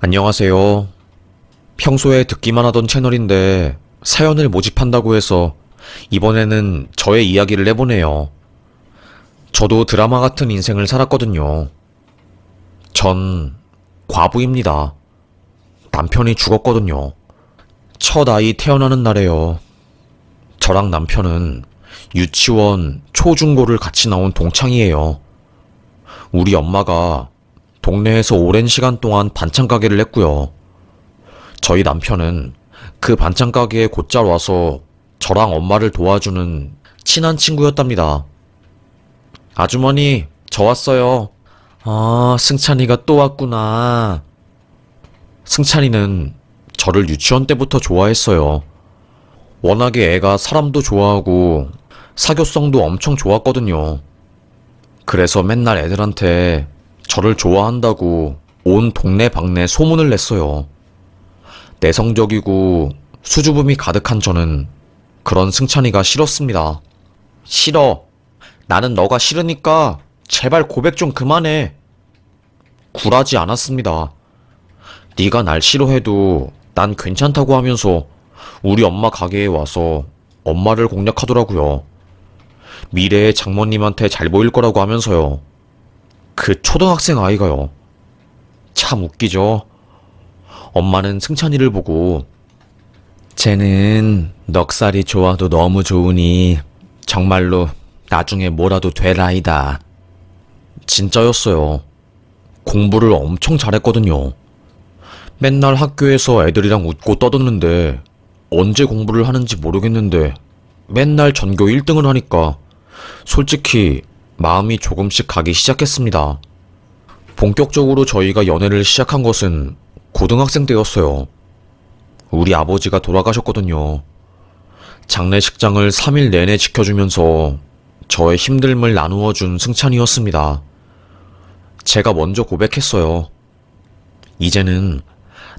안녕하세요. 평소에 듣기만 하던 채널인데 사연을 모집한다고 해서 이번에는 저의 이야기를 해보네요. 저도 드라마 같은 인생을 살았거든요. 전 과부입니다. 남편이 죽었거든요. 첫 아이 태어나는 날에요. 저랑 남편은 유치원, 초중고를 같이 나온 동창이에요. 우리 엄마가 동네에서 오랜 시간 동안 반찬 가게를 했고요. 저희 남편은 그 반찬 가게에 곧잘 와서 저랑 엄마를 도와주는 친한 친구였답니다. 아주머니, 저 왔어요. 아, 승찬이가 또 왔구나. 승찬이는 저를 유치원 때부터 좋아했어요. 워낙에 애가 사람도 좋아하고 사교성도 엄청 좋았거든요. 그래서 맨날 애들한테 저를 좋아한다고 온 동네방네 소문을 냈어요. 내성적이고 수줍음이 가득한 저는 그런 승찬이가 싫었습니다. 싫어. 나는 너가 싫으니까 제발 고백 좀 그만해. 굴하지 않았습니다. 네가 날 싫어해도 난 괜찮다고 하면서 우리 엄마 가게에 와서 엄마를 공략하더라고요. 미래의 장모님한테 잘 보일 거라고 하면서요. 그 초등학생 아이가요. 참 웃기죠. 엄마는 승찬이를 보고 쟤는 넉살이 좋아도 너무 좋으니 정말로 나중에 뭐라도 될 아이다. 진짜였어요. 공부를 엄청 잘했거든요. 맨날 학교에서 애들이랑 웃고 떠드는데 언제 공부를 하는지 모르겠는데 맨날 전교 1등을 하니까 솔직히 마음이 조금씩 가기 시작했습니다. 본격적으로 저희가 연애를 시작한 것은 고등학생 때였어요. 우리 아버지가 돌아가셨거든요. 장례식장을 3일 내내 지켜주면서 저의 힘듦을 나누어준 승찬이었습니다. 제가 먼저 고백했어요. 이제는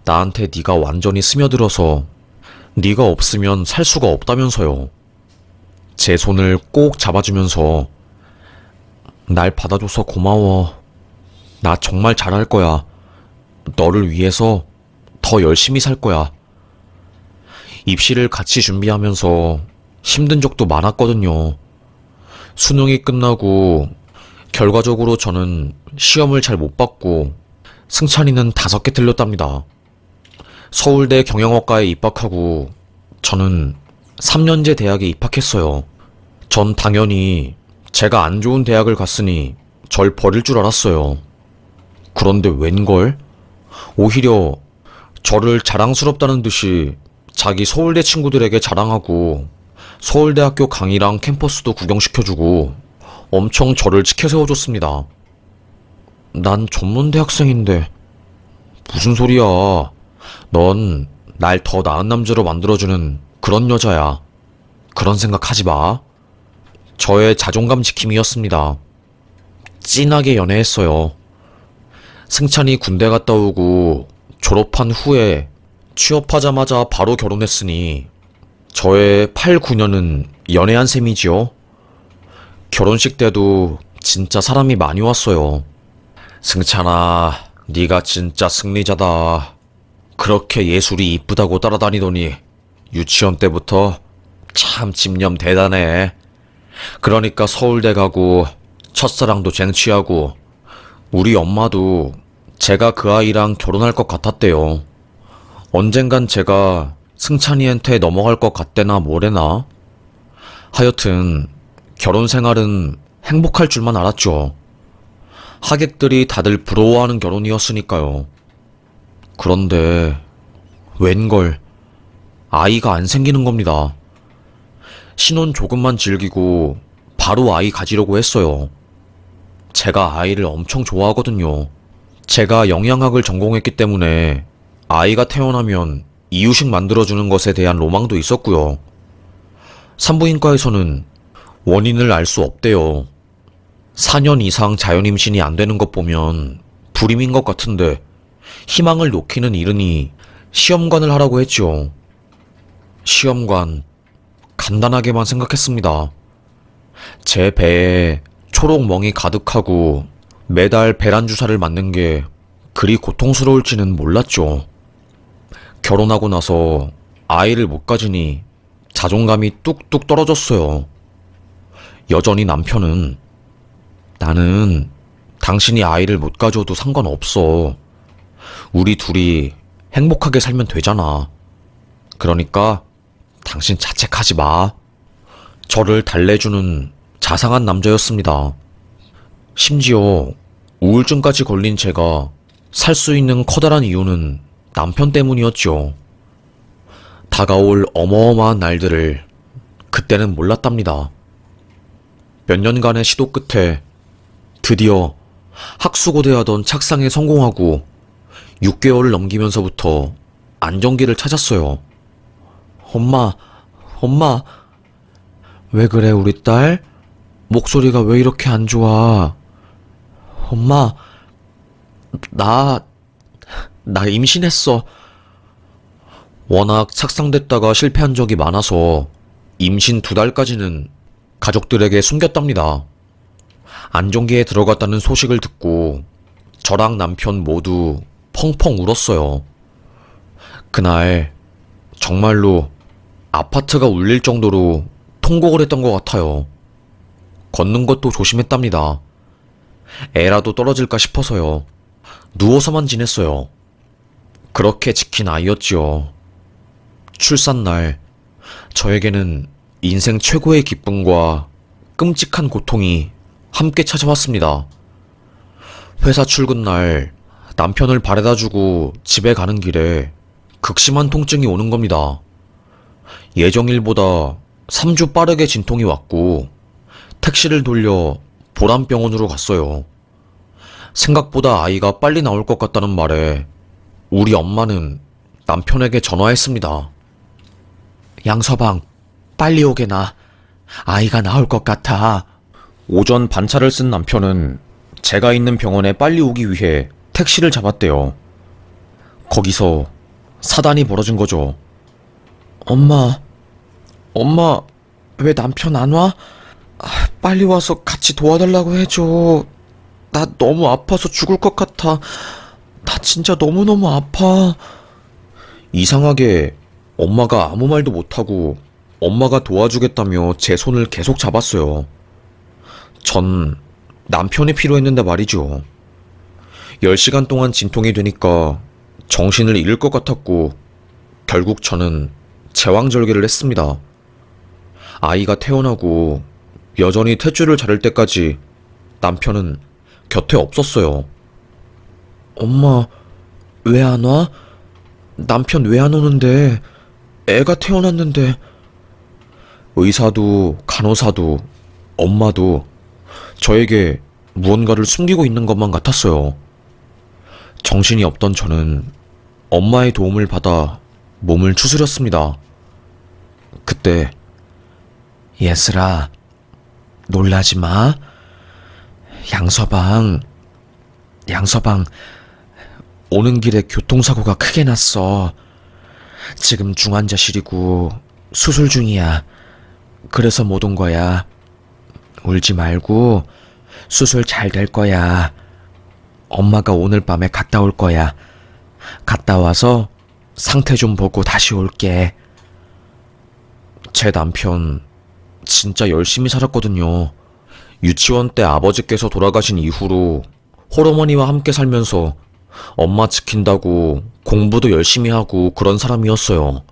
나한테 네가 완전히 스며들어서 네가 없으면 살 수가 없다면서요. 제 손을 꼭 잡아주면서 날 받아줘서 고마워. 나 정말 잘할 거야. 너를 위해서 더 열심히 살 거야. 입시를 같이 준비하면서 힘든 적도 많았거든요. 수능이 끝나고 결과적으로 저는 시험을 잘 못 봤고 승찬이는 5개 틀렸답니다. 서울대 경영학과에 입학하고 저는 3년제 대학에 입학했어요. 전 당연히 제가 안 좋은 대학을 갔으니 절 버릴 줄 알았어요. 그런데 웬걸? 오히려 저를 자랑스럽다는 듯이 자기 서울대 친구들에게 자랑하고 서울대학교 강의랑 캠퍼스도 구경시켜주고 엄청 저를 치켜세워줬습니다. 난 전문대학생인데 무슨 소리야. 넌 날 더 나은 남자로 만들어주는 그런 여자야. 그런 생각 하지 마. 저의 자존감 지킴이였습니다. 찐하게 연애했어요. 승찬이 군대 갔다 오고 졸업한 후에 취업하자마자 바로 결혼했으니 저의 8, 9년은 연애한 셈이지요. 결혼식 때도 진짜 사람이 많이 왔어요. 승찬아, 네가 진짜 승리자다. 그렇게 예술이 이쁘다고 따라다니더니 유치원 때부터 참 집념 대단해. 그러니까 서울대 가고 첫사랑도 쟁취하고 우리 엄마도 제가 그 아이랑 결혼할 것 같았대요. 언젠간 제가 승찬이한테 넘어갈 것 같대나 뭐래나. 하여튼 결혼 생활은 행복할 줄만 알았죠. 하객들이 다들 부러워하는 결혼이었으니까요. 그런데 웬걸 아이가 안 생기는 겁니다. 신혼 조금만 즐기고 바로 아이 가지려고 했어요. 제가 아이를 엄청 좋아하거든요. 제가 영양학을 전공했기 때문에 아이가 태어나면 이유식 만들어주는 것에 대한 로망도 있었고요. 산부인과에서는 원인을 알 수 없대요. 4년 이상 자연임신이 안 되는 것 보면 불임인 것 같은데 희망을 놓기는 이르니 시험관을 하라고 했죠. 시험관, 간단하게만 생각했습니다. 제 배에 초록 멍이 가득하고 매달 배란 주사를 맞는 게 그리 고통스러울지는 몰랐죠. 결혼하고 나서 아이를 못 가지니 자존감이 뚝뚝 떨어졌어요. 여전히 남편은 나는 당신이 아이를 못 가져도 상관없어. 우리 둘이 행복하게 살면 되잖아. 그러니까 당신 자책하지 마. 저를 달래주는 자상한 남자였습니다. 심지어 우울증까지 걸린 제가 살 수 있는 커다란 이유는 남편 때문이었죠. 다가올 어마어마한 날들을 그때는 몰랐답니다. 몇 년간의 시도 끝에 드디어 학수고대하던 착상에 성공하고 6개월을 넘기면서부터 안정기를 찾았어요. 엄마, 왜 그래, 우리 딸? 목소리가 왜 이렇게 안 좋아? 엄마, 나 임신했어. 워낙 착상됐다가 실패한 적이 많아서 임신 2달까지는 가족들에게 숨겼답니다. 안정기에 들어갔다는 소식을 듣고 저랑 남편 모두 펑펑 울었어요. 그날 정말로 아파트가 울릴 정도로 통곡을 했던 것 같아요. 걷는 것도 조심했답니다. 애라도 떨어질까 싶어서요. 누워서만 지냈어요. 그렇게 지킨 아이였지요. 출산날, 저에게는 인생 최고의 기쁨과 끔찍한 고통이 함께 찾아왔습니다. 회사 출근날, 남편을 바래다주고 집에 가는 길에 극심한 통증이 오는 겁니다. 예정일보다 3주 빠르게 진통이 왔고, 택시를 돌려 보람병원으로 갔어요. 생각보다 아이가 빨리 나올 것 같다는 말에 우리 엄마는 남편에게 전화했습니다. 양서방, 빨리 오게나. 아이가 나올 것 같아. 오전 반차를 쓴 남편은 제가 있는 병원에 빨리 오기 위해 택시를 잡았대요. 거기서 사단이 벌어진 거죠. 엄마, 왜 남편 안 와? 빨리 와서 같이 도와달라고 해줘. 나 너무 아파서 죽을 것 같아. 나 진짜 너무너무 아파. 이상하게 엄마가 아무 말도 못하고 엄마가 도와주겠다며 제 손을 계속 잡았어요. 전 남편이 필요했는데 말이죠. 10시간 동안 진통이 되니까 정신을 잃을 것 같았고 결국 저는 제왕절개를 했습니다. 아이가 태어나고 여전히 탯줄을 자를 때까지 남편은 곁에 없었어요. 엄마, 왜 안 와? 남편 왜 안 오는데? 애가 태어났는데. 의사도 간호사도 엄마도 저에게 무언가를 숨기고 있는 것만 같았어요. 정신이 없던 저는 엄마의 도움을 받아 몸을 추스렸습니다. 그때 예슬아, 놀라지 마. 양서방, 오는 길에 교통사고가 크게 났어. 지금 중환자실이고 수술 중이야. 그래서 못 온 거야. 울지 말고 수술 잘 될 거야. 엄마가 오늘 밤에 갔다 올 거야. 갔다 와서 상태 좀 보고 다시 올게. 제 남편 진짜 열심히 살았거든요. 유치원 때 아버지께서 돌아가신 이후로 홀어머니와 함께 살면서 엄마 지킨다고 공부도 열심히 하고 그런 사람이었어요.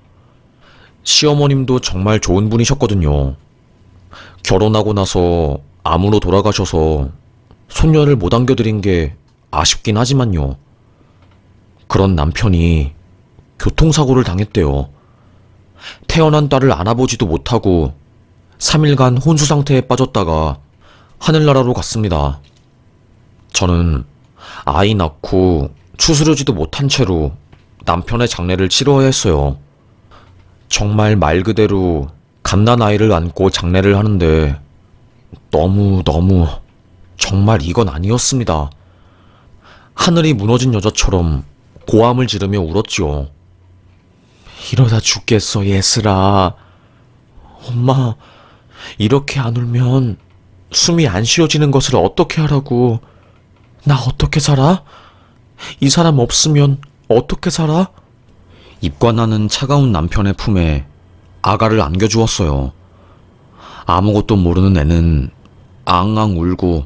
시어머님도 정말 좋은 분이셨거든요. 결혼하고 나서 암으로 돌아가셔서 손녀를 못 안겨드린 게 아쉽긴 하지만요. 그런 남편이 교통사고를 당했대요. 태어난 딸을 안아보지도 못하고 3일간 혼수 상태에 빠졌다가 하늘나라로 갔습니다. 저는 아이 낳고 추스르지도 못한 채로 남편의 장례를 치러야 했어요. 정말 말 그대로 갓난아이를 안고 장례를 하는데 너무 정말 이건 아니었습니다. 하늘이 무너진 여자처럼 고함을 지르며 울었죠. 이러다 죽겠어, 예슬아. 엄마, 이렇게 안 울면 숨이 안 쉬어지는 것을 어떻게 하라고. 나 어떻게 살아? 이 사람 없으면 어떻게 살아? 입과 나는 차가운 남편의 품에 아가를 안겨주었어요. 아무것도 모르는 애는 앙앙 울고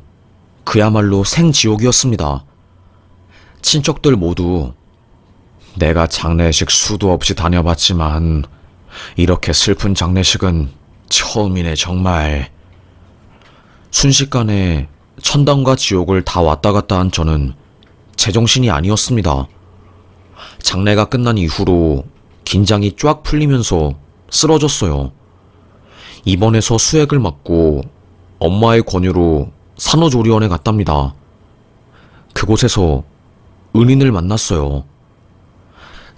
그야말로 생지옥이었습니다. 친척들 모두 내가 장례식 수도 없이 다녀봤지만 이렇게 슬픈 장례식은 처음이네 정말. 순식간에 천당과 지옥을 다 왔다 갔다 한 저는 제정신이 아니었습니다. 장례가 끝난 이후로 긴장이 쫙 풀리면서 쓰러졌어요. 입원해서 수액을 맞고 엄마의 권유로 산후조리원에 갔답니다. 그곳에서 은인을 만났어요.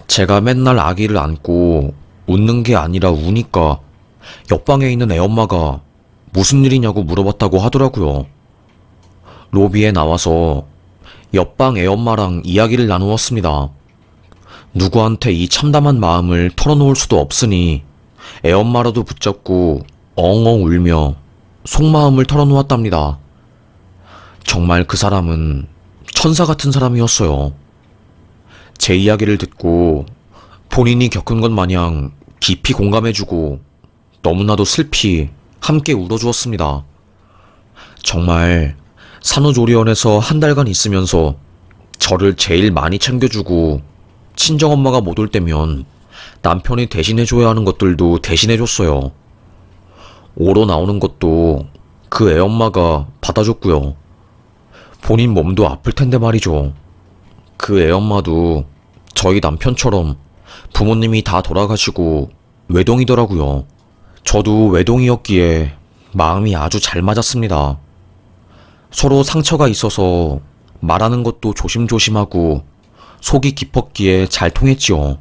제가 맨날 아기를 안고 웃는 게 아니라 우니까 옆방에 있는 애엄마가 무슨 일이냐고 물어봤다고 하더라고요. 로비에 나와서 옆방 애엄마랑 이야기를 나누었습니다. 누구한테 이 참담한 마음을 털어놓을 수도 없으니 애엄마라도 붙잡고 엉엉 울며 속마음을 털어놓았답니다. 정말 그 사람은 천사 같은 사람이었어요. 제 이야기를 듣고 본인이 겪은 것 마냥 깊이 공감해주고 너무나도 슬피 함께 울어주었습니다. 정말 산후조리원에서 한 달간 있으면서 저를 제일 많이 챙겨주고 친정엄마가 못 올 때면 남편이 대신해줘야 하는 것들도 대신해줬어요. 오러 나오는 것도 그 애엄마가 받아줬고요. 본인 몸도 아플 텐데 말이죠. 그 애엄마도 저희 남편처럼 부모님이 다 돌아가시고 외동이더라고요. 저도 외동이었기에 마음이 아주 잘 맞았습니다. 서로 상처가 있어서 말하는 것도 조심조심하고 속이 깊었기에 잘 통했지요.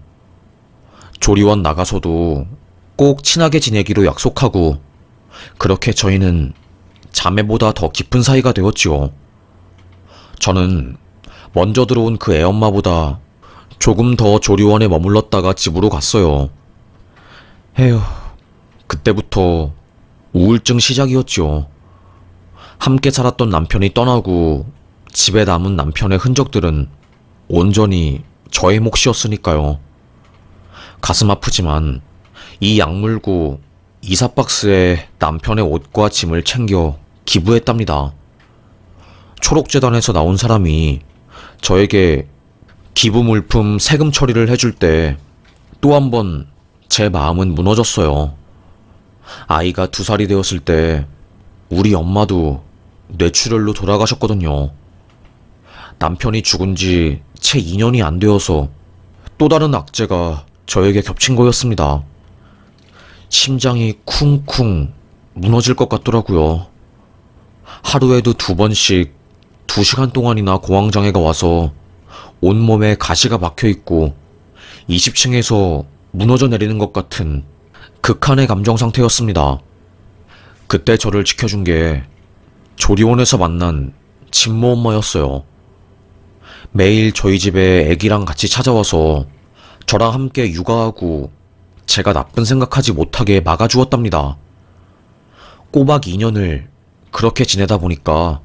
조리원 나가서도 꼭 친하게 지내기로 약속하고 그렇게 저희는 자매보다 더 깊은 사이가 되었지요. 저는 먼저 들어온 그 애엄마보다 조금 더 조리원에 머물렀다가 집으로 갔어요. 에휴, 그때부터 우울증 시작이었죠. 함께 살았던 남편이 떠나고 집에 남은 남편의 흔적들은 온전히 저의 몫이었으니까요. 가슴 아프지만 이 약물고 이삿박스에 남편의 옷과 짐을 챙겨 기부했답니다. 초록재단에서 나온 사람이 저에게 기부 물품 세금 처리를 해줄 때 또 한 번 제 마음은 무너졌어요. 아이가 2살이 되었을 때 우리 엄마도 뇌출혈로 돌아가셨거든요. 남편이 죽은 지 채 2년이 안 되어서 또 다른 악재가 저에게 겹친 거였습니다. 심장이 쿵쿵 무너질 것 같더라고요. 하루에도 2번씩 2시간 동안이나 공황장애가 와서 온몸에 가시가 박혀있고 20층에서 무너져 내리는 것 같은 극한의 감정 상태였습니다. 그때 저를 지켜준 게 조리원에서 만난 진모 엄마였어요. 매일 저희 집에 애기랑 같이 찾아와서 저랑 함께 육아하고 제가 나쁜 생각하지 못하게 막아주었답니다. 꼬박 2년을 그렇게 지내다 보니까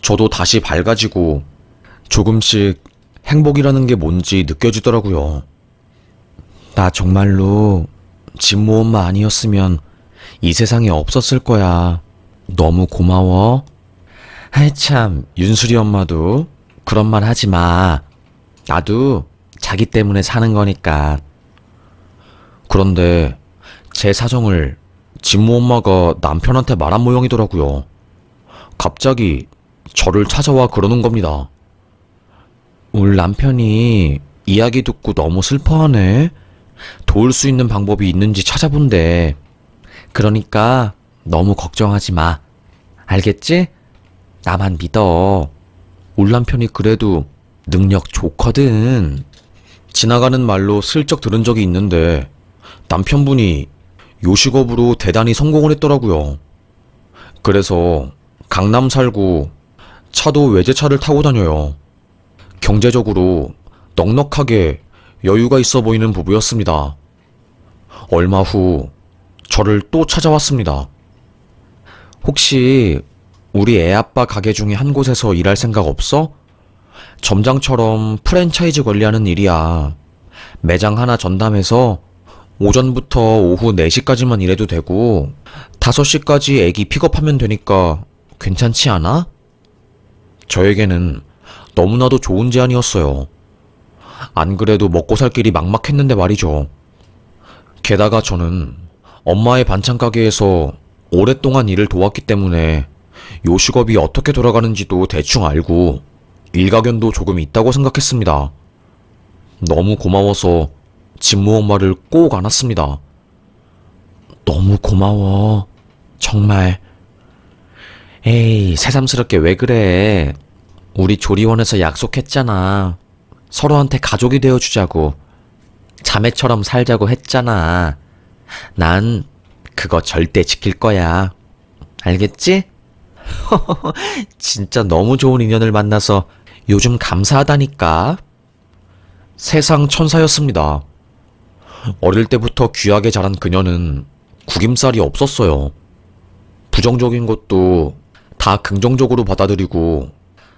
저도 다시 밝아지고 조금씩 행복이라는 게 뭔지 느껴지더라고요. 나 정말로 진모 엄마 아니었으면 이 세상에 없었을 거야. 너무 고마워. 아이 참, 윤수리 엄마도 그런 말 하지 마. 나도 자기 때문에 사는 거니까. 그런데 제 사정을 진모 엄마가 남편한테 말한 모양이더라고요. 갑자기 저를 찾아와 그러는 겁니다. 우리 남편이 이야기 듣고 너무 슬퍼하네. 도울 수 있는 방법이 있는지 찾아본대. 그러니까 너무 걱정하지 마. 알겠지? 나만 믿어. 울 남편이 그래도 능력 좋거든. 지나가는 말로 슬쩍 들은 적이 있는데 남편분이 요식업으로 대단히 성공을 했더라고요. 그래서 강남 살고 차도 외제차를 타고 다녀요. 경제적으로 넉넉하게 여유가 있어 보이는 부부였습니다. 얼마 후 저를 또 찾아왔습니다. 혹시 우리 애아빠 가게 중에 한 곳에서 일할 생각 없어? 점장처럼 프랜차이즈 관리하는 일이야. 매장 하나 전담해서 오전부터 오후 4시까지만 일해도 되고 5시까지 애기 픽업하면 되니까 괜찮지 않아? 저에게는 너무나도 좋은 제안이었어요. 안 그래도 먹고 살 길이 막막했는데 말이죠. 게다가 저는 엄마의 반찬 가게에서 오랫동안 일을 도왔기 때문에 요식업이 어떻게 돌아가는지도 대충 알고 일가견도 조금 있다고 생각했습니다. 너무 고마워서 진모 엄마를 꼭 안았습니다. 너무 고마워. 정말. 에이, 새삼스럽게 왜 그래. 우리 조리원에서 약속했잖아. 서로한테 가족이 되어주자고. 자매처럼 살자고 했잖아. 난 그거 절대 지킬 거야. 알겠지? 진짜 너무 좋은 인연을 만나서 요즘 감사하다니까. 세상 천사였습니다. 어릴 때부터 귀하게 자란 그녀는 구김살이 없었어요. 부정적인 것도 다 긍정적으로 받아들이고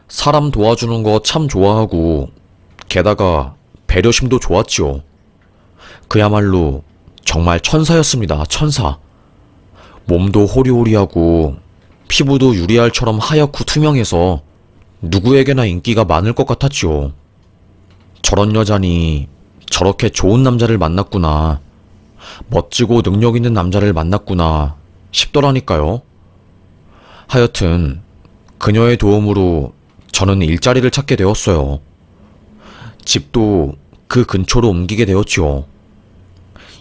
사람 도와주는 거 참 좋아하고 게다가 배려심도 좋았지요. 그야말로 정말 천사였습니다. 천사. 몸도 호리호리하고 피부도 유리알처럼 하얗고 투명해서 누구에게나 인기가 많을 것 같았지요. 저런 여자니 저렇게 좋은 남자를 만났구나. 멋지고 능력 있는 남자를 만났구나 싶더라니까요. 하여튼 그녀의 도움으로 저는 일자리를 찾게 되었어요. 집도 그 근처로 옮기게 되었지요.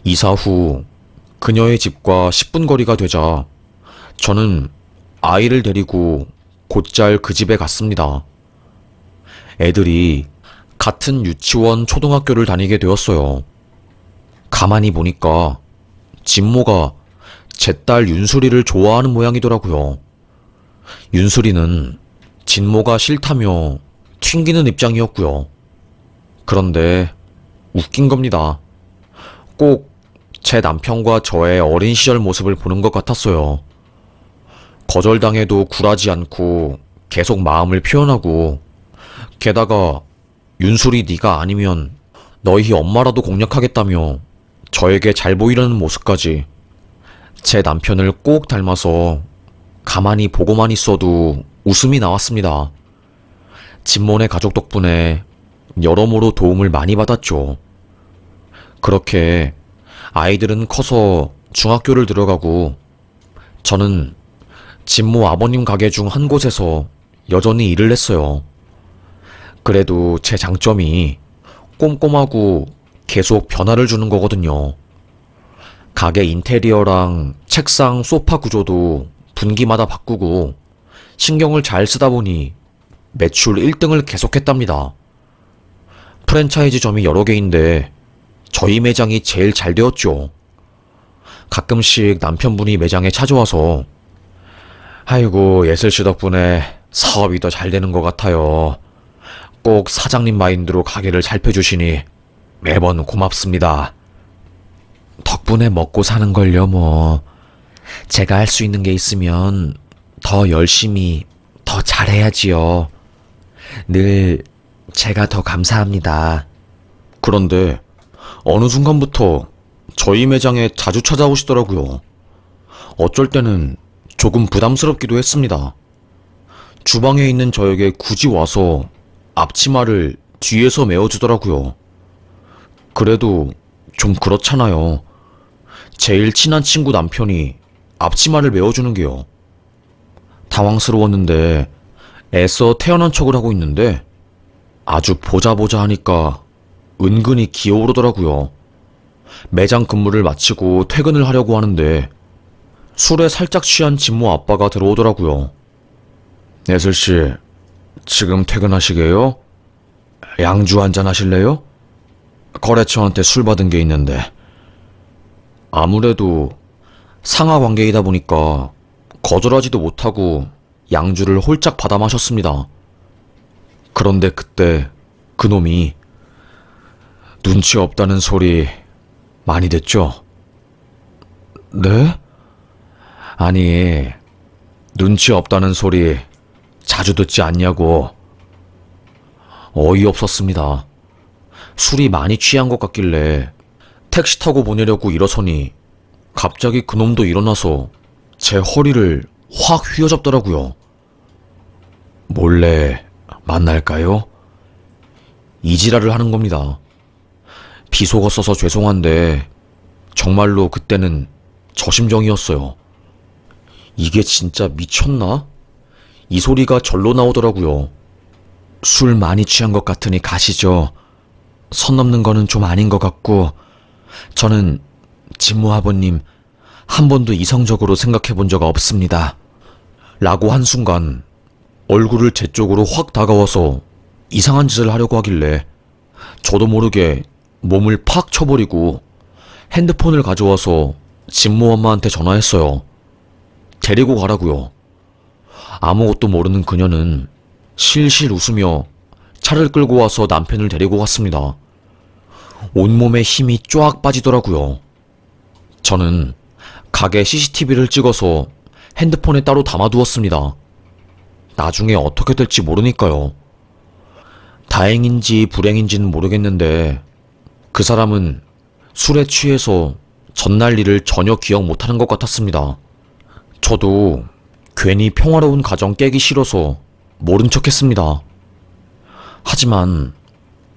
이사 후 그녀의 집과 10분 거리가 되자 저는 아이를 데리고 곧잘 그 집에 갔습니다. 애들이 같은 유치원, 초등학교를 다니게 되었어요. 가만히 보니까 진모가 제 딸 윤수리를 좋아하는 모양이더라고요. 윤수리는 진모가 싫다며 튕기는 입장이었고요. 그런데 웃긴 겁니다. 꼭 제 남편과 저의 어린 시절 모습을 보는 것 같았어요. 거절당해도 굴하지 않고 계속 마음을 표현하고 게다가 윤수리 네가 아니면 너희 엄마라도 공략하겠다며 저에게 잘 보이려는 모습까지. 제 남편을 꼭 닮아서 가만히 보고만 있어도 웃음이 나왔습니다. 진모네 가족 덕분에 여러모로 도움을 많이 받았죠. 그렇게 아이들은 커서 중학교를 들어가고 저는 진모 아버님 가게 중 한 곳에서 여전히 일을 했어요. 그래도 제 장점이 꼼꼼하고 계속 변화를 주는 거거든요. 가게 인테리어랑 책상, 소파 구조도 분기마다 바꾸고 신경을 잘 쓰다 보니 매출 1등을 계속했답니다. 프랜차이즈점이 여러 개인데 저희 매장이 제일 잘 되었죠. 가끔씩 남편분이 매장에 찾아와서 아이고 예슬씨 덕분에 사업이 더 잘 되는 것 같아요. 꼭 사장님 마인드로 가게를 잘 펴주시니 매번 고맙습니다. 덕분에 먹고 사는 걸요 뭐. 제가 할 수 있는 게 있으면 더 열심히 더 잘해야지요. 늘 제가 더 감사합니다. 그런데 어느 순간부터 저희 매장에 자주 찾아오시더라고요. 어쩔 때는 조금 부담스럽기도 했습니다. 주방에 있는 저에게 굳이 와서 앞치마를 뒤에서 메어주더라고요. 그래도 좀 그렇잖아요. 제일 친한 친구 남편이 앞치마를 메어주는 게요. 당황스러웠는데 애써 태연한 척을 하고 있는데 아주 보자 하니까 은근히 기어오르더라고요. 매장 근무를 마치고 퇴근을 하려고 하는데 술에 살짝 취한 진모 아빠가 들어오더라고요. 예슬씨, 지금 퇴근하시게요? 양주 한잔 하실래요? 거래처한테 술 받은 게 있는데. 아무래도 상하 관계이다 보니까 거절하지도 못하고 양주를 홀짝 받아 마셨습니다. 그런데 그때 그놈이 눈치 없다는 소리 많이 듣죠? 네? 아니, 눈치 없다는 소리 자주 듣지 않냐고. 어이없었습니다. 술이 많이 취한 것 같길래 택시 타고 보내려고 일어서니 갑자기 그놈도 일어나서 제 허리를 확 휘어잡더라고요. 몰래 만날까요? 이 지랄을 하는 겁니다. 비속어 써서 죄송한데 정말로 그때는 저 심정이었어요. 이게 진짜 미쳤나? 이 소리가 절로 나오더라고요. 술 많이 취한 것 같으니 가시죠. 선 넘는 거는 좀 아닌 것 같고 저는 진모 아버님 한 번도 이성적으로 생각해 본 적 없습니다. 라고 한순간 얼굴을 제 쪽으로 확 다가와서 이상한 짓을 하려고 하길래 저도 모르게 몸을 팍 쳐버리고 핸드폰을 가져와서 진모 엄마한테 전화했어요. 데리고 가라고요. 아무것도 모르는 그녀는 실실 웃으며 차를 끌고 와서 남편을 데리고 갔습니다. 온몸에 힘이 쫙 빠지더라고요. 저는 가게 CCTV를 찍어서 핸드폰에 따로 담아두었습니다. 나중에 어떻게 될지 모르니까요. 다행인지 불행인지는 모르겠는데 그 사람은 술에 취해서 전날 일을 전혀 기억 못하는 것 같았습니다. 저도 괜히 평화로운 가정 깨기 싫어서 모른 척 했습니다. 하지만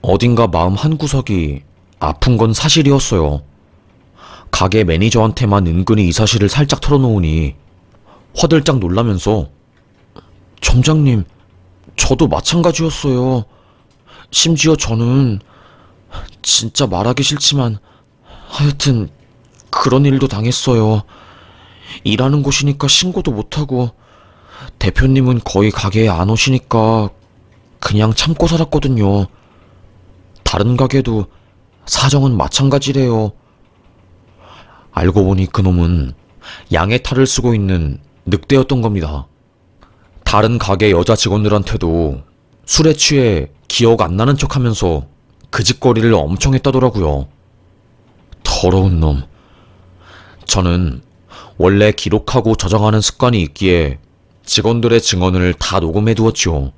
어딘가 마음 한구석이 아픈 건 사실이었어요. 가게 매니저한테만 은근히 이 사실을 살짝 털어놓으니 화들짝 놀라면서 점장님, 저도 마찬가지였어요. 심지어 저는 진짜 말하기 싫지만 하여튼 그런 일도 당했어요. 일하는 곳이니까 신고도 못하고 대표님은 거의 가게에 안 오시니까 그냥 참고 살았거든요. 다른 가게도 사정은 마찬가지래요. 알고 보니 그놈은 양의 탈을 쓰고 있는 늑대였던 겁니다. 다른 가게 여자 직원들한테도 술에 취해 기억 안 나는 척하면서 그 짓거리를 엄청 했다더라고요. 더러운 놈. 저는 원래 기록하고 저장하는 습관이 있기에 직원들의 증언을 다 녹음해 두었죠.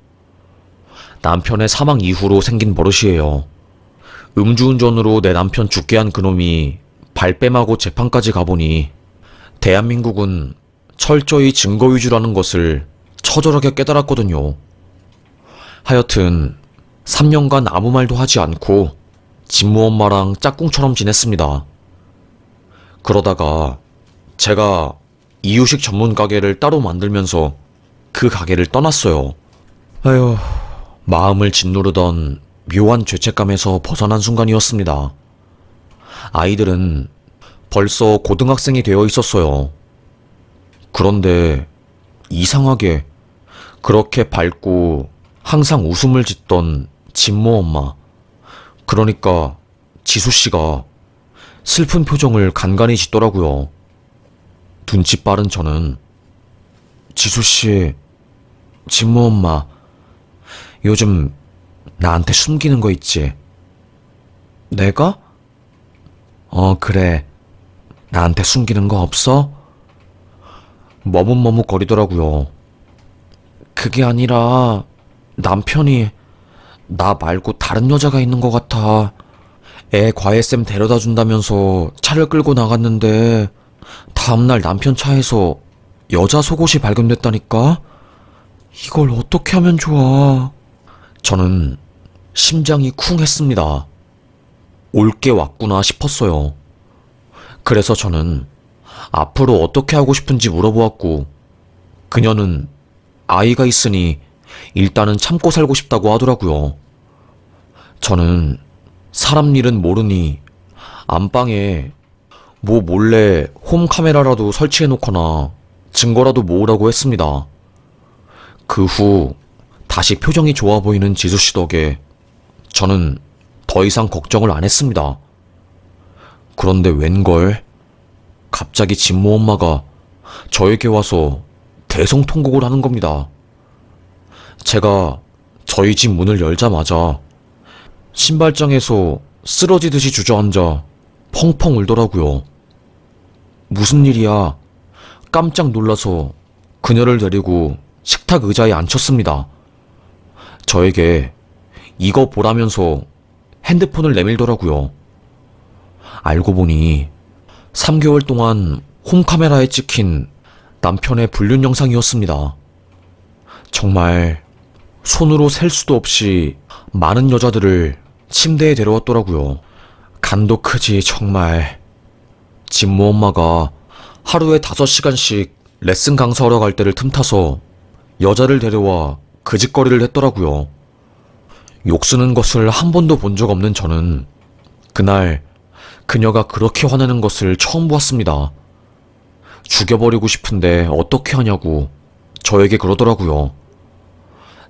남편의 사망 이후로 생긴 버릇이에요. 음주운전으로 내 남편 죽게 한 그놈이 발뺌하고 재판까지 가보니 대한민국은 철저히 증거 위주라는 것을 처절하게 깨달았거든요. 하여튼 3년간 아무 말도 하지 않고 진모 엄마랑 짝꿍처럼 지냈습니다. 그러다가 제가 이유식 전문 가게를 따로 만들면서 그 가게를 떠났어요. 아휴, 마음을 짓누르던 묘한 죄책감에서 벗어난 순간이었습니다. 아이들은 벌써 고등학생이 되어 있었어요. 그런데 이상하게 그렇게 밝고 항상 웃음을 짓던 진모 엄마, 그러니까 지수씨가 슬픈 표정을 간간히 짓더라고요. 눈치 빠른 저는 지수씨, 진모 엄마, 요즘 나한테 숨기는 거 있지? 내가? 그래. 나한테 숨기는 거 없어? 머뭇머뭇거리더라고요. 그게 아니라 남편이 나 말고 다른 여자가 있는 것 같아. 애 과외쌤 데려다 준다면서 차를 끌고 나갔는데 다음날 남편 차에서 여자 속옷이 발견됐다니까? 이걸 어떻게 하면 좋아? 저는 심장이 쿵 했습니다. 올 게 왔구나 싶었어요. 그래서 저는 앞으로 어떻게 하고 싶은지 물어보았고 그녀는 아이가 있으니 일단은 참고 살고 싶다고 하더라고요. 저는 사람 일은 모르니 안방에 뭐 몰래 홈카메라라도 설치해놓거나 증거라도 모으라고 했습니다. 그 후 다시 표정이 좋아 보이는 지수씨 덕에 저는 더 이상 걱정을 안 했습니다. 그런데 웬걸 갑자기 진모 엄마가 저에게 와서 대성통곡을 하는 겁니다. 제가 저희 집 문을 열자마자 신발장에서 쓰러지듯이 주저앉아 펑펑 울더라고요. 무슨 일이야? 깜짝 놀라서 그녀를 데리고 식탁 의자에 앉혔습니다. 저에게 이거 보라면서 핸드폰을 내밀더라고요. 알고 보니 3개월 동안 홈카메라에 찍힌 남편의 불륜 영상이었습니다. 정말 손으로 셀 수도 없이 많은 여자들을 침대에 데려왔더라고요. 간도 크지 정말. 진모 엄마가 하루에 5시간씩 레슨 강사하러 갈 때를 틈타서 여자를 데려와 그 짓거리를 했더라고요. 욕쓰는 것을 한 번도 본 적 없는 저는 그날 그녀가 그렇게 화내는 것을 처음 보았습니다. 죽여버리고 싶은데 어떻게 하냐고 저에게 그러더라고요.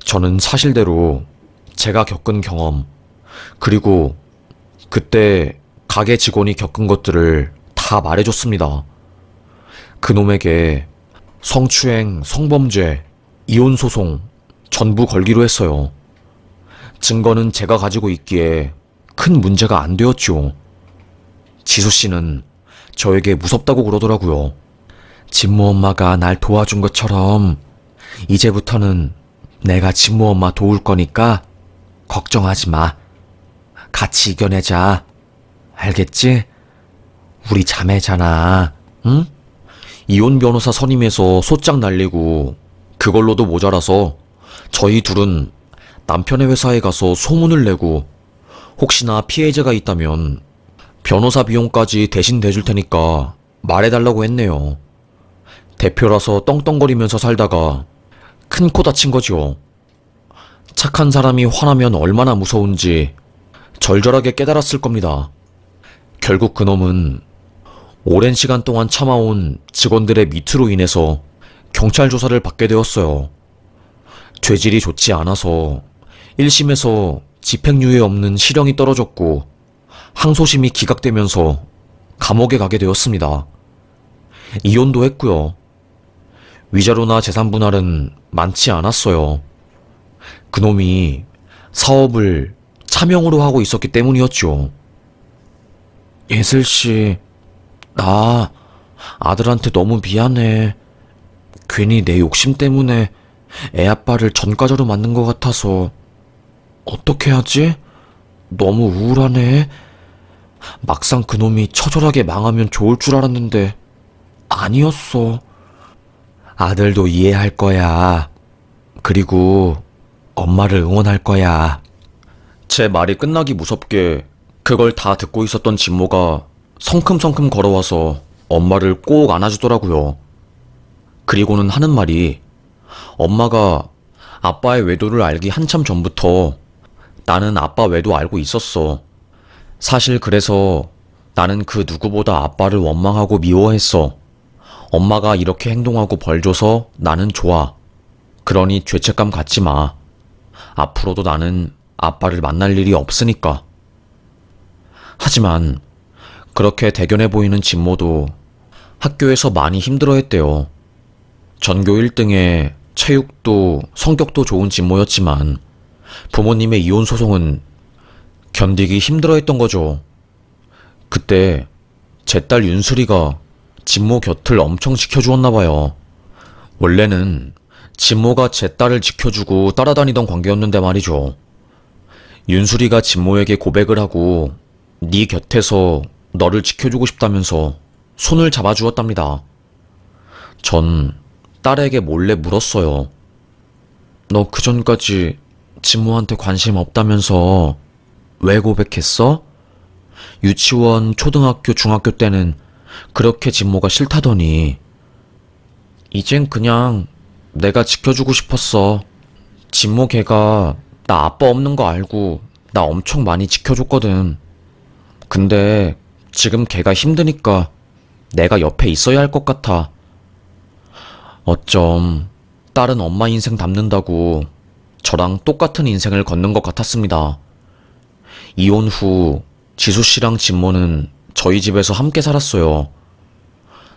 저는 사실대로 제가 겪은 경험, 그리고 그때 가게 직원이 겪은 것들을 다 말해줬습니다. 그놈에게 성추행, 성범죄, 이혼소송 전부 걸기로 했어요. 증거는 제가 가지고 있기에 큰 문제가 안 되었죠. 지수씨는 저에게 무섭다고 그러더라고요. 진모 엄마가 날 도와준 것처럼 이제부터는 내가 진모 엄마 도울 거니까 걱정하지 마. 같이 이겨내자. 알겠지? 우리 자매잖아. 응? 이혼 변호사 선임해서 소짝 날리고 그걸로도 모자라서 저희 둘은 남편의 회사에 가서 소문을 내고 혹시나 피해자가 있다면 변호사 비용까지 대신 대줄 테니까 말해달라고 했네요. 대표라서 떵떵거리면서 살다가 큰 코 다친 거죠. 착한 사람이 화나면 얼마나 무서운지 절절하게 깨달았을 겁니다. 결국 그놈은 오랜 시간 동안 참아온 직원들의 미투로 인해서 경찰 조사를 받게 되었어요. 죄질이 좋지 않아서 1심에서 집행유예 없는 실형이 떨어졌고 항소심이 기각되면서 감옥에 가게 되었습니다. 이혼도 했고요. 위자료나 재산 분할은 많지 않았어요. 그놈이 사업을 차명으로 하고 있었기 때문이었죠. 예슬씨, 나 아들한테 너무 미안해. 괜히 내 욕심 때문에 애 아빠를 전과자로 만든 것 같아서. 어떻게 하지? 너무 우울하네. 막상 그놈이 처절하게 망하면 좋을 줄 알았는데 아니었어. 아들도 이해할 거야. 그리고 엄마를 응원할 거야. 제 말이 끝나기 무섭게 그걸 다 듣고 있었던 진모가 성큼성큼 걸어와서 엄마를 꼭 안아주더라고요. 그리고는 하는 말이 엄마가 아빠의 외도를 알기 한참 전부터 나는 아빠 외도 알고 있었어. 사실 그래서 나는 그 누구보다 아빠를 원망하고 미워했어. 엄마가 이렇게 행동하고 벌 줘서 나는 좋아. 그러니 죄책감 갖지 마. 앞으로도 나는 아빠를 만날 일이 없으니까. 하지만 그렇게 대견해 보이는 진모도 학교에서 많이 힘들어했대요. 전교 1등에 체육도 성격도 좋은 진모였지만 부모님의 이혼 소송은 견디기 힘들어했던 거죠. 그때 제 딸 윤수리가 진모 곁을 엄청 지켜주었나 봐요. 원래는 진모가 제 딸을 지켜주고 따라다니던 관계였는데 말이죠. 윤수리가 진모에게 고백을 하고 네 곁에서 너를 지켜주고 싶다면서 손을 잡아주었답니다. 전 딸에게 몰래 물었어요. 너 그전까지 진모한테 관심 없다면서 왜 고백했어? 유치원, 초등학교, 중학교 때는 그렇게 진모가 싫다더니. 이젠 그냥 내가 지켜주고 싶었어. 진모 걔가 나 아빠 없는 거 알고 나 엄청 많이 지켜줬거든. 근데 지금 걔가 힘드니까 내가 옆에 있어야 할 것 같아. 어쩜 딸은 엄마 인생 담는다고 저랑 똑같은 인생을 걷는 것 같았습니다. 이혼 후 지수씨랑 진모는 저희 집에서 함께 살았어요.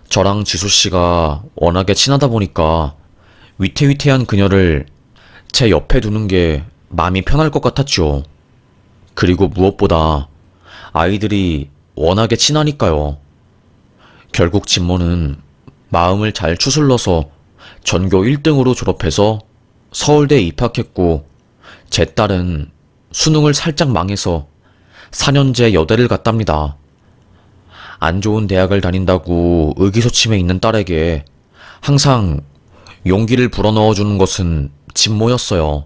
저랑 지수씨가 워낙에 친하다 보니까 위태위태한 그녀를 제 옆에 두는 게 마음이 편할 것 같았죠. 그리고 무엇보다 아이들이 워낙에 친하니까요. 결국 진모는 마음을 잘 추슬러서 전교 1등으로 졸업해서 서울대에 입학했고 제 딸은 수능을 살짝 망해서 4년제 여대를 갔답니다. 안 좋은 대학을 다닌다고 의기소침해 있는 딸에게 항상 용기를 불어넣어주는 것은 진모였어요.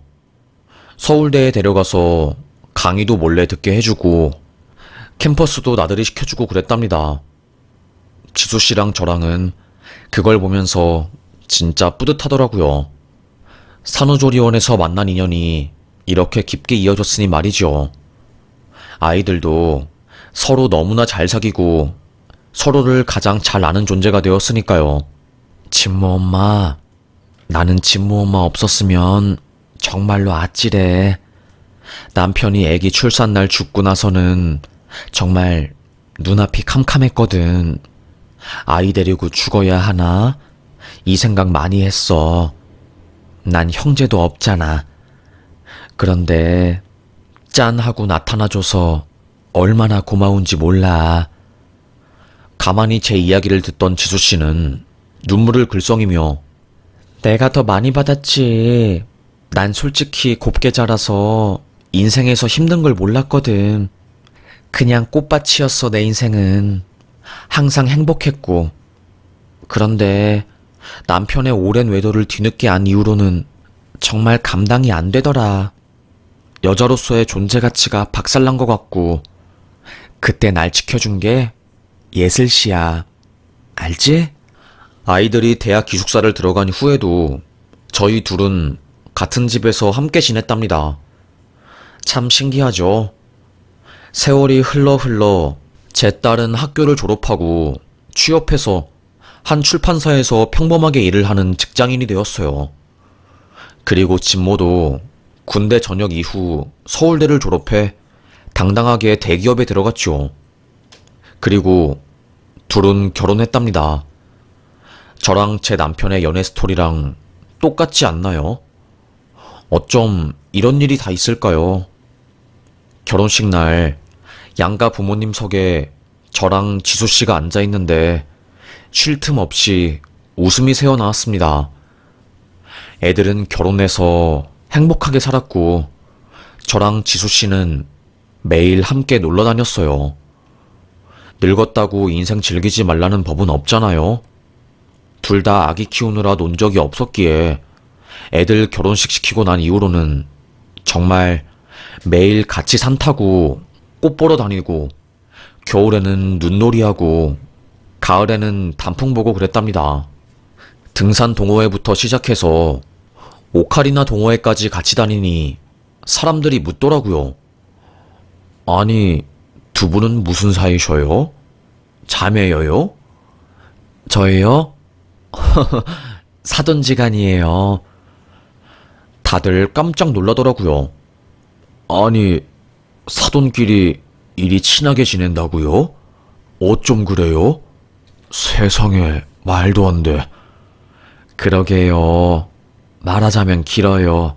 서울대에 데려가서 강의도 몰래 듣게 해주고 캠퍼스도 나들이 시켜주고 그랬답니다. 지수씨랑 저랑은 그걸 보면서 진짜 뿌듯하더라고요. 산후조리원에서 만난 인연이 이렇게 깊게 이어졌으니 말이죠. 아이들도 서로 너무나 잘 사귀고 서로를 가장 잘 아는 존재가 되었으니까요. 진모 엄마, 나는 진모 엄마 없었으면 정말로 아찔해. 남편이 애기 출산날 죽고 나서는 정말 눈앞이 캄캄했거든. 아이 데리고 죽어야 하나? 이 생각 많이 했어. 난 형제도 없잖아. 그런데 짠 하고 나타나줘서 얼마나 고마운지 몰라. 가만히 제 이야기를 듣던 지수씨는 눈물을 글썽이며 내가 더 많이 받았지. 난 솔직히 곱게 자라서 인생에서 힘든 걸 몰랐거든. 그냥 꽃밭이었어, 내 인생은. 항상 행복했고. 그런데 남편의 오랜 외도를 뒤늦게 안 이후로는 정말 감당이 안 되더라. 여자로서의 존재 가치가 박살난 것 같고, 그때 날 지켜준 게 예슬씨야. 알지? 아이들이 대학 기숙사를 들어간 후에도 저희 둘은 같은 집에서 함께 지냈답니다. 참 신기하죠? 세월이 흘러 제 딸은 학교를 졸업하고 취업해서 한 출판사에서 평범하게 일을 하는 직장인이 되었어요. 그리고 진모도 군대 전역 이후 서울대를 졸업해 당당하게 대기업에 들어갔죠. 그리고 둘은 결혼했답니다. 저랑 제 남편의 연애 스토리랑 똑같지 않나요? 어쩜 이런 일이 다 있을까요? 결혼식 날 양가 부모님석에 저랑 지수씨가 앉아있는데 쉴 틈 없이 웃음이 새어나왔습니다. 애들은 결혼해서 행복하게 살았고 저랑 지수씨는 매일 함께 놀러 다녔어요. 늙었다고 인생 즐기지 말라는 법은 없잖아요. 둘 다 아기 키우느라 논 적이 없었기에 애들 결혼식 시키고 난 이후로는 정말 매일 같이 산 타고 꽃 보러 다니고 겨울에는 눈놀이하고 가을에는 단풍 보고 그랬답니다. 등산 동호회부터 시작해서 오카리나 동호회까지 같이 다니니 사람들이 묻더라고요. 아니, 두 분은 무슨 사이셔요? 자매여요? 저예요? 사돈지간이에요. 다들 깜짝 놀라더라고요. 아니, 사돈끼리 이리 친하게 지낸다고요? 어쩜 그래요? 세상에, 말도 안 돼. 그러게요. 말하자면 길어요.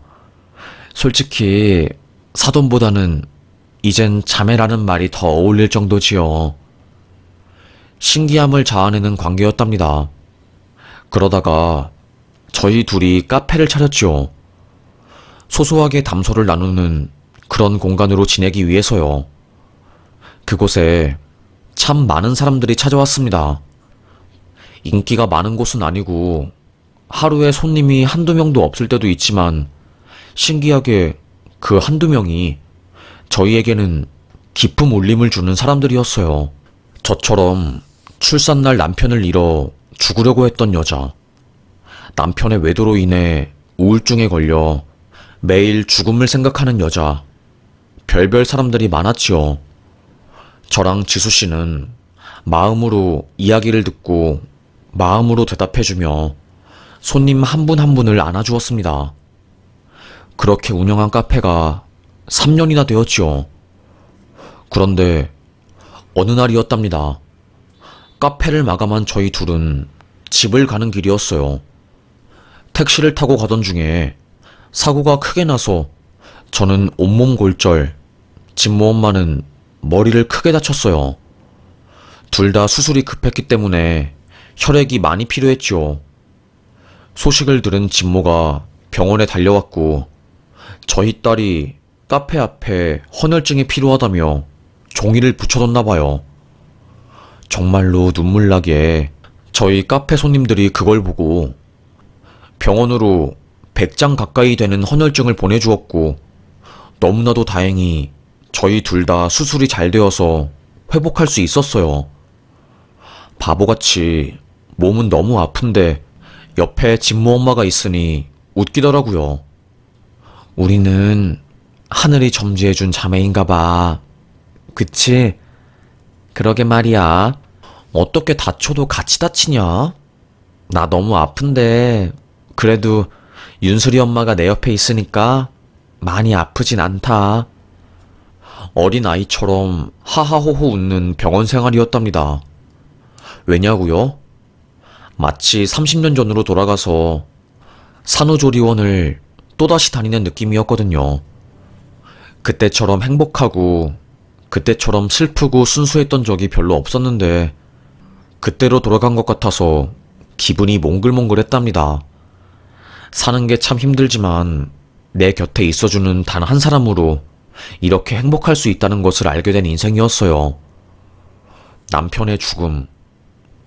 솔직히 사돈보다는 이젠 자매라는 말이 더 어울릴 정도지요. 신기함을 자아내는 관계였답니다. 그러다가 저희 둘이 카페를 차렸죠. 소소하게 담소를 나누는 그런 공간으로 지내기 위해서요. 그곳에 참 많은 사람들이 찾아왔습니다. 인기가 많은 곳은 아니고 하루에 손님이 한두 명도 없을 때도 있지만 신기하게 그 한두 명이 저희에게는 깊은 울림을 주는 사람들이었어요. 저처럼 출산날 남편을 잃어 죽으려고 했던 여자, 남편의 외도로 인해 우울증에 걸려 매일 죽음을 생각하는 여자, 별별 사람들이 많았지요. 저랑 지수씨는 마음으로 이야기를 듣고 마음으로 대답해주며 손님 한 분 한 분을 안아주었습니다. 그렇게 운영한 카페가 3년이나 되었지요. 그런데 어느 날이었답니다. 카페를 마감한 저희 둘은 집을 가는 길이었어요. 택시를 타고 가던 중에 사고가 크게 나서 저는 온몸 골절, 진모 엄마는 머리를 크게 다쳤어요. 둘 다 수술이 급했기 때문에 혈액이 많이 필요했죠. 소식을 들은 진모가 병원에 달려왔고 저희 딸이 카페 앞에 헌혈증이 필요하다며 종이를 붙여뒀나 봐요. 정말로 눈물나게 저희 카페 손님들이 그걸 보고 병원으로 100장 가까이 되는 헌혈증을 보내주었고, 너무나도 다행히 저희 둘 다 수술이 잘 되어서 회복할 수 있었어요. 바보같이 몸은 너무 아픈데 옆에 진모 엄마가 있으니 웃기더라고요. 우리는 하늘이 점지해준 자매인가 봐. 그치? 그러게 말이야. 어떻게 다쳐도 같이 다치냐? 나 너무 아픈데 그래도 윤수리 엄마가 내 옆에 있으니까 많이 아프진 않다. 어린 아이처럼 하하호호 웃는 병원 생활이었답니다. 왜냐고요? 마치 30년 전으로 돌아가서 산후조리원을 또다시 다니는 느낌이었거든요. 그때처럼 행복하고 그때처럼 슬프고 순수했던 적이 별로 없었는데 그때로 돌아간 것 같아서 기분이 몽글몽글했답니다. 사는 게 참 힘들지만 내 곁에 있어주는 단 한 사람으로 이렇게 행복할 수 있다는 것을 알게 된 인생이었어요. 남편의 죽음,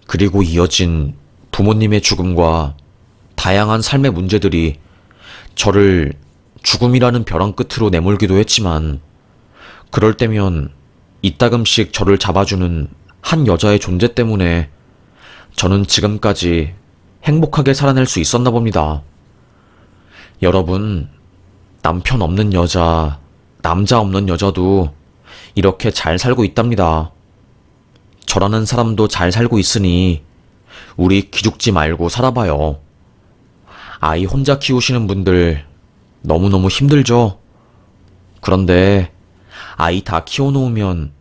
그리고 이어진 부모님의 죽음과 다양한 삶의 문제들이 저를 죽음이라는 벼랑 끝으로 내몰기도 했지만, 그럴 때면 이따금씩 저를 잡아주는 한 여자의 존재 때문에 저는 지금까지 행복하게 살아낼 수 있었나 봅니다. 여러분, 남편 없는 여자, 남자 없는 여자도 이렇게 잘 살고 있답니다. 저라는 사람도 잘 살고 있으니 우리 기죽지 말고 살아봐요. 아이 혼자 키우시는 분들 너무너무 힘들죠? 그런데 아이 다 키워놓으면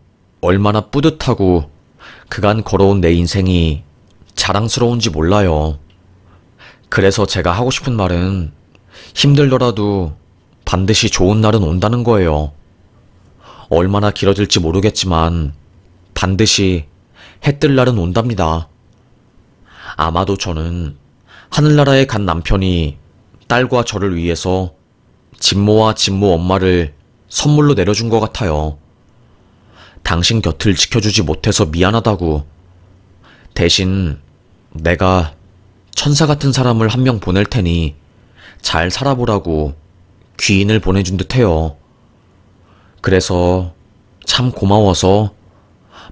얼마나 뿌듯하고 그간 걸어온 내 인생이 자랑스러운지 몰라요. 그래서 제가 하고 싶은 말은 힘들더라도 반드시 좋은 날은 온다는 거예요. 얼마나 길어질지 모르겠지만 반드시 해 뜰 날은 온답니다. 아마도 저는 하늘나라에 간 남편이 딸과 저를 위해서 진모와 진모 엄마를 선물로 내려준 것 같아요. 당신 곁을 지켜주지 못해서 미안하다고. 대신 내가 천사 같은 사람을 한 명 보낼 테니 잘 살아보라고 귀인을 보내준 듯해요. 그래서 참 고마워서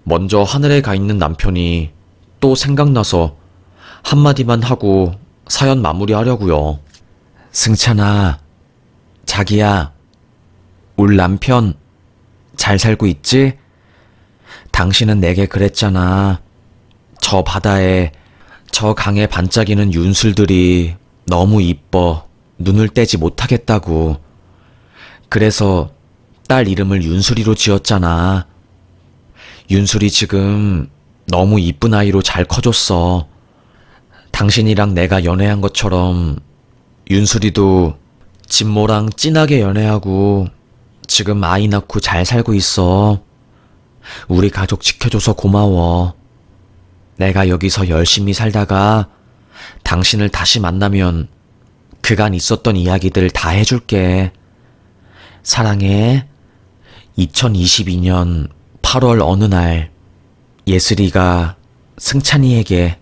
먼저 하늘에 가 있는 남편이 또 생각나서 한마디만 하고 사연 마무리하려고요. 승찬아, 자기야, 울 남편 잘 살고 있지? 당신은 내게 그랬잖아. 저 바다에, 저 강에 반짝이는 윤술들이 너무 이뻐 눈을 떼지 못하겠다고. 그래서 딸 이름을 윤술이로 지었잖아. 윤술이 지금 너무 이쁜 아이로 잘 커졌어. 당신이랑 내가 연애한 것처럼 윤술이도 진모랑 진하게 연애하고 지금 아이 낳고 잘 살고 있어. 우리 가족 지켜줘서 고마워. 내가 여기서 열심히 살다가 당신을 다시 만나면 그간 있었던 이야기들 다 해줄게. 사랑해. 2022년 8월 어느 날 예슬이가 승찬이에게